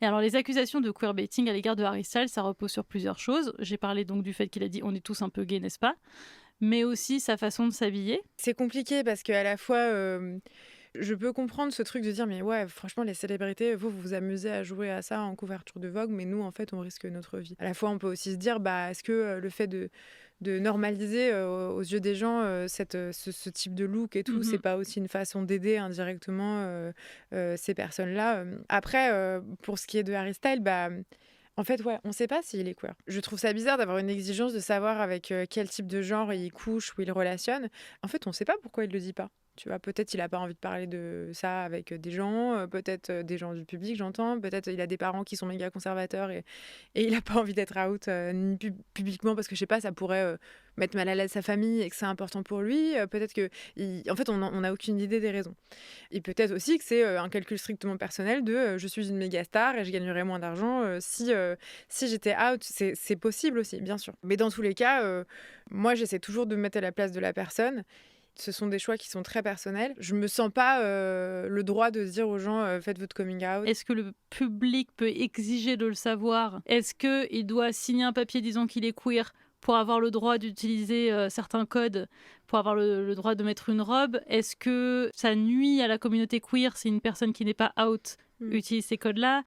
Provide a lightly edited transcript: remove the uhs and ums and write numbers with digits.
Et alors, les accusations de queerbaiting à l'égard de Harry Styles, ça repose sur plusieurs choses. J'ai parlé donc du fait qu'il a dit « on est tous un peu gays, n'est-ce pas ?» mais aussi sa façon de s'habiller. C'est compliqué parce qu'à la fois, je peux comprendre ce truc de dire: «Mais ouais, franchement, les célébrités, vous vous amusez à jouer à ça en couverture de Vogue, mais nous, en fait, on risque notre vie». À la fois, on peut aussi se dire: «Bah, est-ce que, le fait de normaliser, aux yeux des gens, ce type de look et tout, c'est pas aussi une façon d'aider indirectement, ces personnes-là?» Après, pour ce qui est de Harry Styles, bah, en fait, ouais, on sait pas s'il est queer. Je trouve ça bizarre d'avoir une exigence de savoir avec, quel type de genre il couche ou il relationne. En fait, on sait pas pourquoi il le dit pas. Tu vois? Peut-être il a pas envie de parler de ça avec, des gens, peut-être, des gens du public, j'entends. Peut-être il a des parents qui sont méga conservateurs et il a pas envie d'être out, ni publiquement parce que je sais pas, ça pourrait, mettre mal à l'aise sa famille et que c'est important pour lui. Peut-être que en fait, on a aucune idée des raisons. Et peut-être aussi que c'est, un calcul strictement personnel de, «Je suis une méga star et je gagnerais moins d'argent, si j'étais out». C'est possible aussi, bien sûr. Mais dans tous les cas, moi, j'essaie toujours de me mettre à la place de la personne. Ce sont des choix qui sont très personnels. Je me sens pas, le droit de dire aux gens, «Faites votre coming out». Est-ce que le public peut exiger de le savoir? Est-ce qu'il doit signer un papier disant qu'il est queer pour avoir le droit d'utiliser certains codes, pour avoir le droit de mettre une robe? Est-ce que ça nuit à la communauté queer si une personne qui n'est pas out Mmh. utilise ces codes-là?